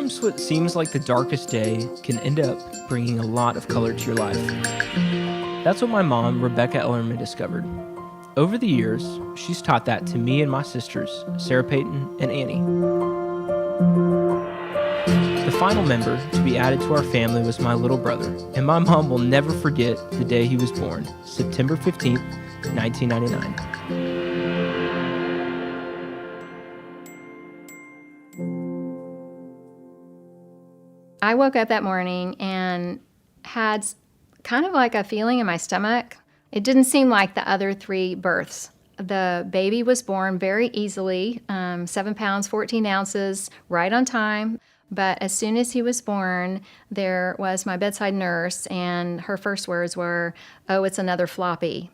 Sometimes what seems like the darkest day can end up bringing a lot of color to your life. That's what my mom, Rebecca Ellerman, discovered. Over the years, she's taught that to me and my sisters, Sarah Peyton and Annie. The final member to be added to our family was my little brother, and my mom will never forget the day he was born, September 15th, 1999. I woke up that morning and had kind of like a feeling in my stomach. It didn't seem like the other 3 births. The baby was born very easily, 7 pounds, 14 ounces, right on time. But as soon as he was born, there was my bedside nurse, and her first words were, "Oh, it's another floppy."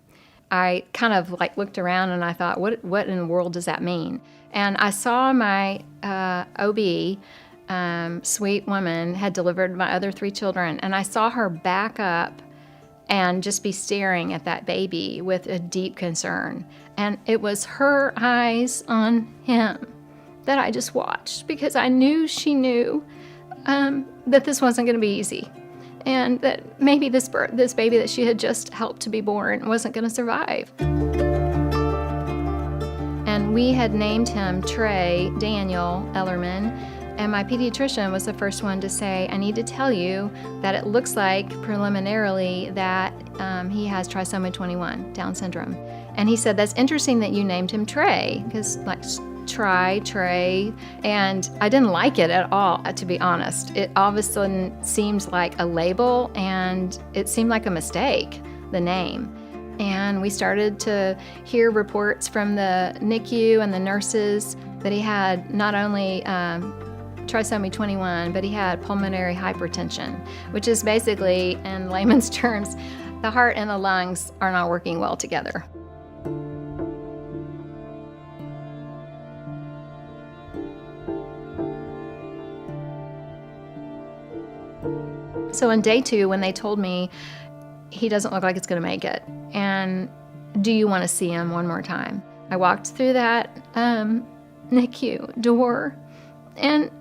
I kind of like looked around and I thought, what in the world does that mean? And I saw my OB, sweet woman, had delivered my other 3 children, and I saw her back up and just be staring at that baby with a deep concern. And it was her eyes on him that I just watched, because I knew she knew that this wasn't going to be easy, and that maybe this baby that she had just helped to be born wasn't going to survive. And we had named him Trey Daniel Ellerman. And my pediatrician was the first one to say, "I need to tell you that it looks like preliminarily that he has trisomy 21, Down syndrome." And he said, "That's interesting that you named him Trey, because like Trey." And I didn't like it at all, to be honest. It all of a sudden seemed like a label, and it seemed like a mistake, the name. And we started to hear reports from the NICU and the nurses that he had not only trisomy 21, but he had pulmonary hypertension, which is basically, in layman's terms, the heart and the lungs are not working well together. So on day 2, when they told me he doesn't look like it's going to make it, and do you want to see him one more time? I walked through that NICU door, and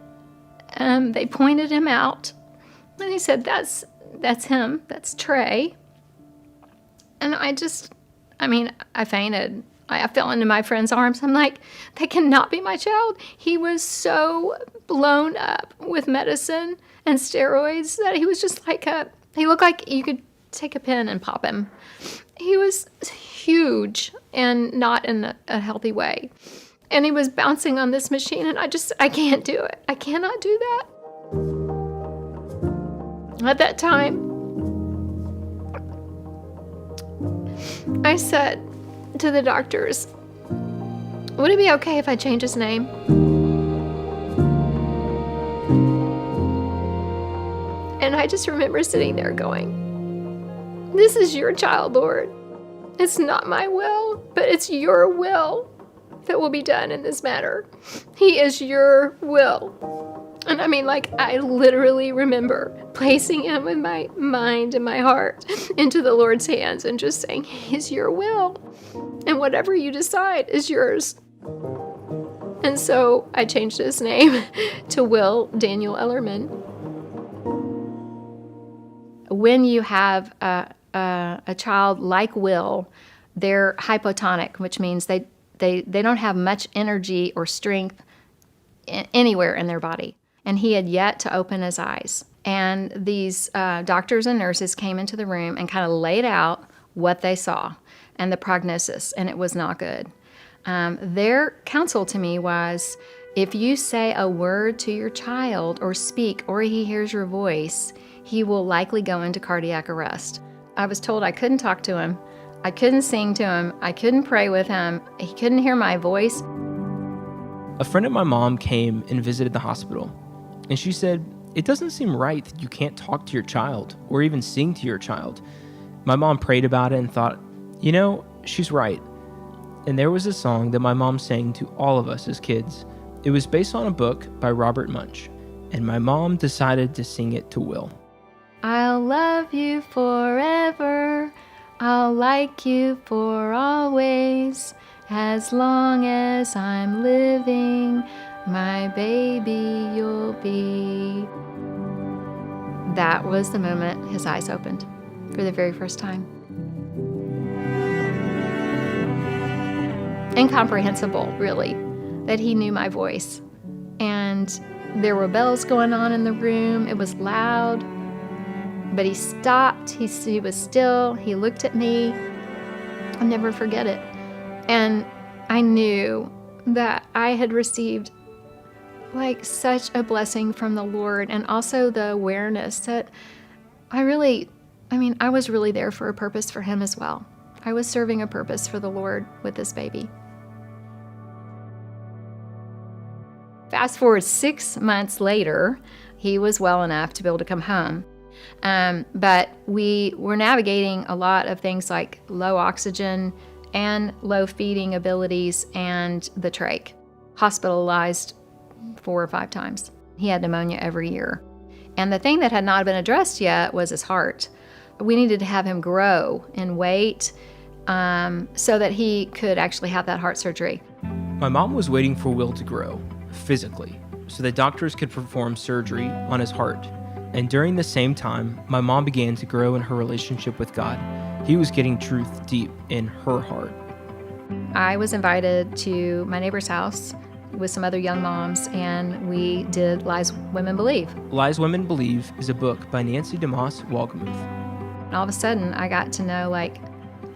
they pointed him out, and he said, that's him, that's Trey. And I fainted. I fell into my friend's arms. I'm like, that cannot be my child. He was so blown up with medicine and steroids that he was just like he looked like you could take a pin and pop him. He was huge and not in a healthy way. And he was bouncing on this machine, and I can't do it. I cannot do that. At that time, I said to the doctors, "Would it be okay if I change his name?" And I just remember sitting there going, "This is your child, Lord. It's not my will, but it's your will that will be done in this matter. He is your will." And I literally remember placing him with my mind and my heart into the Lord's hands and just saying, "He's your will, and whatever you decide is yours." And so I changed his name to Will Daniel Ellerman. When you have a child like Will, they're hypotonic, which means they don't have much energy or strength anywhere in their body. And he had yet to open his eyes. And these doctors and nurses came into the room and kind of laid out what they saw and the prognosis, and it was not good. Their counsel to me was, if you say a word to your child or speak or he hears your voice, he will likely go into cardiac arrest. I was told I couldn't talk to him. I couldn't sing to him. I couldn't pray with him. He couldn't hear my voice. A friend of my mom came and visited the hospital, and she said, "It doesn't seem right that you can't talk to your child or even sing to your child." My mom prayed about it and thought, she's right. And there was a song that my mom sang to all of us as kids. It was based on a book by Robert Munch, and my mom decided to sing it to Will. "I'll love you forever. I'll like you for always. As long as I'm living, my baby you'll be. that was the moment his eyes opened for the very first time. Incomprehensible, really, that he knew my voice. And there were bells going on in the room. It was loud. But he stopped. He was still. He looked at me. I'll never forget it. And I knew that I had received like such a blessing from the Lord, and also the awareness that I was really there for a purpose for him as well. I was serving a purpose for the Lord with this baby. Fast forward 6 months later, he was well enough to be able to come home. But we were navigating a lot of things like low oxygen and low feeding abilities and the trach. Hospitalized 4 or 5 times. He had pneumonia every year. And the thing that had not been addressed yet was his heart. We needed to have him grow in weight so that he could actually have that heart surgery. My mom was waiting for Will to grow physically so that doctors could perform surgery on his heart. And during the same time, my mom began to grow in her relationship with God. He was getting truth deep in her heart. I was invited to my neighbor's house with some other young moms, and we did Lies Women Believe. Lies Women Believe is a book by Nancy DeMoss Walgemuth. And all of a sudden, I got to know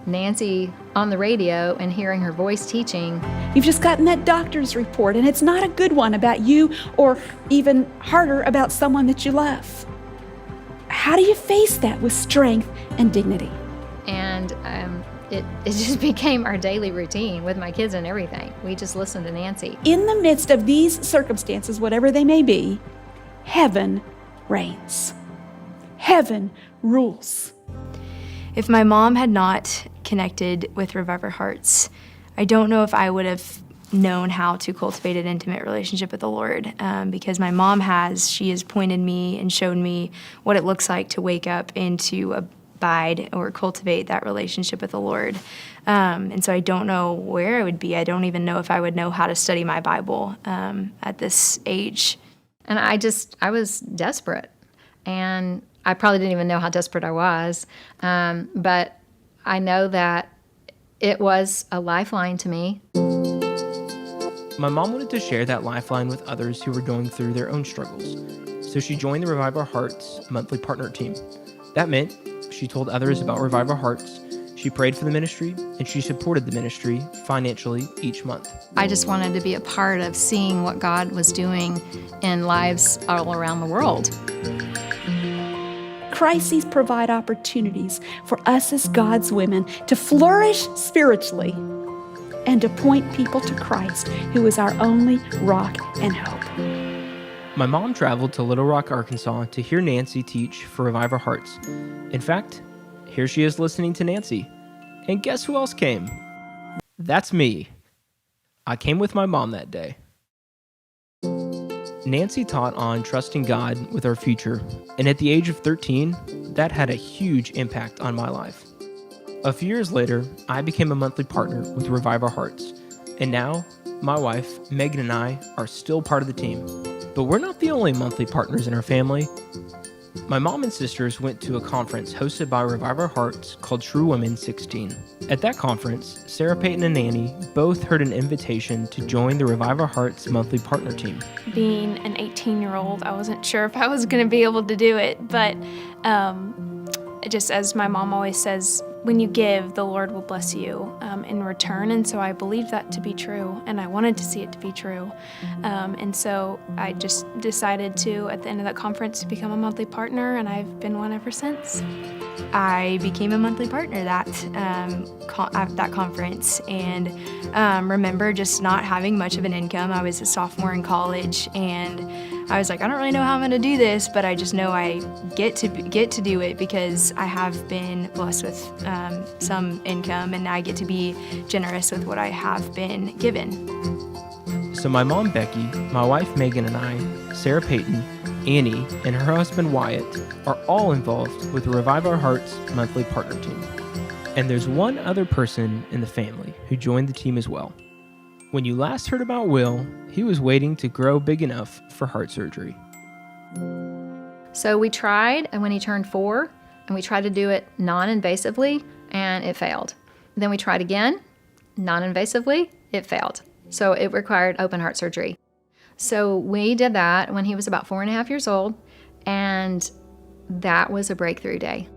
Nancy on the radio and hearing her voice teaching. You've just gotten that doctor's report, and it's not a good one about you, or even harder, about someone that you love. How do you face that with strength and dignity? And it just became our daily routine with my kids and everything. We just listened to Nancy. In the midst of these circumstances, whatever they may be, heaven reigns. Heaven rules. If my mom had not connected with Revive Our Hearts, I don't know if I would have known how to cultivate an intimate relationship with the Lord, because my mom she has pointed me and shown me what it looks like to wake up and to abide or cultivate that relationship with the Lord. And so I don't know where I would be. I don't even know if I would know how to study my Bible at this age. And I was desperate. And I probably didn't even know how desperate I was. But I know that it was a lifeline to me. My mom wanted to share that lifeline with others who were going through their own struggles. So she joined the Revive Our Hearts monthly partner team. That meant she told others about Revive Our Hearts, she prayed for the ministry, and she supported the ministry financially each month. I just wanted to be a part of seeing what God was doing in lives all around the world. Crises provide opportunities for us as God's women to flourish spiritually and to point people to Christ, who is our only rock and hope. My mom traveled to Little Rock, Arkansas to hear Nancy teach for Revive Our Hearts. In fact, here she is listening to Nancy. And guess who else came? That's me. I came with my mom that day. Nancy taught on trusting God with our future, and at the age of 13, that had a huge impact on my life. A few years later, I became a monthly partner with Revive Our Hearts, and now my wife, Megan, and I are still part of the team. But we're not the only monthly partners in our family. My mom and sisters went to a conference hosted by Revive Our Hearts called True Women 16. At that conference, Sarah Payton and Annie both heard an invitation to join the Revive Our Hearts monthly partner team. Being an 18-year-old, I wasn't sure if I was going to be able to do it, but just as my mom always says, when you give, the Lord will bless you in return. And so I believed that to be true, and I wanted to see it to be true. And so I just decided to, at the end of that conference, become a monthly partner, and I've been one ever since. I became a monthly partner at that conference, and remember just not having much of an income. I was a sophomore in college, and I was like, I don't really know how I'm going to do this, but I just know I get to do it because I have been blessed with some income, and I get to be generous with what I have been given. So my mom, Becky, my wife, Megan, and I, Sarah Payton, Annie, and her husband, Wyatt, are all involved with the Revive Our Hearts monthly partner team. And there's one other person in the family who joined the team as well. When you last heard about Will, he was waiting to grow big enough for heart surgery. So we tried, and when he turned 4, and we tried to do it non-invasively, and it failed. Then we tried again, non-invasively, it failed. So it required open heart surgery. So we did that when he was about 4.5 years old, and that was a breakthrough day.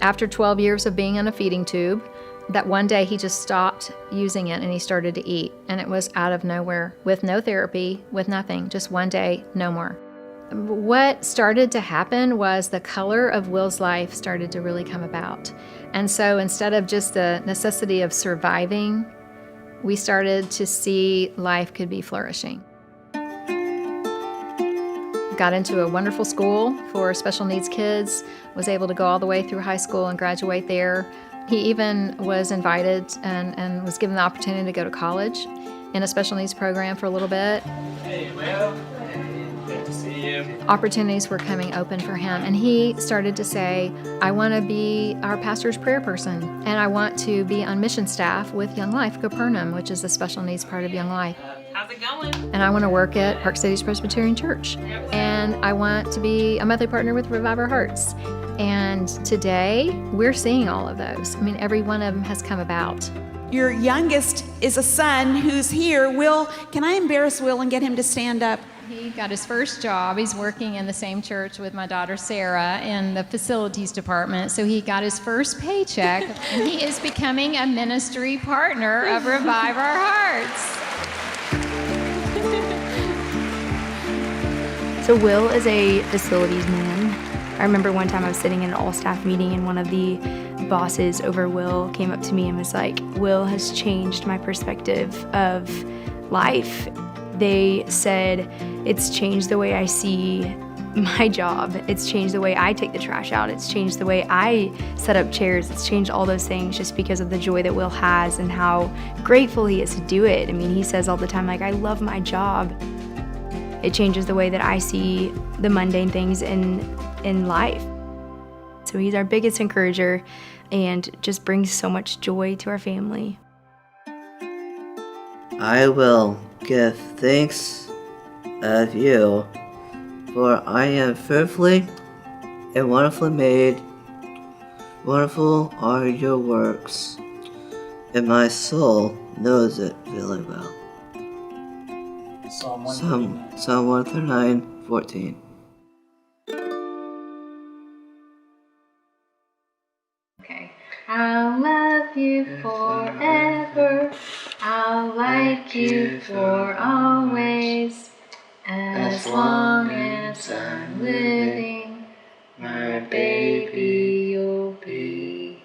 After 12 years of being on a feeding tube, that one day he just stopped using it and he started to eat. And it was out of nowhere, with no therapy, with nothing, just one day, no more. What started to happen was the color of Will's life started to really come about. And so instead of just the necessity of surviving, we started to see life could be flourishing. Got into a wonderful school for special needs kids, was able to go all the way through high school and graduate there. He even was invited and was given the opportunity to go to college in a special needs program for a little bit. Hey, Will. Good to see you. Opportunities were coming open for him, and he started to say, I want to be our pastor's prayer person, and I want to be on mission staff with Young Life Capernaum, which is the special needs part of Young Life. How's it going? And I want to work at Park Cities Presbyterian Church. And I want to be a monthly partner with Revive Our Hearts. And today, we're seeing all of those. I mean, every one of them has come about. Your youngest is a son who's here. Will, can I embarrass Will and get him to stand up? He got his first job. He's working in the same church with my daughter Sarah in the facilities department. So he got his first paycheck, and he is becoming a ministry partner of Revive Our Hearts. So Will is a facilities man. I remember one time I was sitting in an all-staff meeting and one of the bosses over Will came up to me and was like, Will has changed my perspective of life. They said, it's changed the way I see my job. It's changed the way I take the trash out. It's changed the way I set up chairs. It's changed all those things just because of the joy that Will has and how grateful he is to do it. I mean, he says all the time, like, I love my job. It changes the way that I see the mundane things in life. So he's our biggest encourager and just brings so much joy to our family. I will give thanks of you, for I am fearfully and wonderfully made. Wonderful are your works, and my soul knows it really well. Psalm 139:14. Okay. I'll love you forever. I'll like you for always. As long as I'm living, my baby you'll be.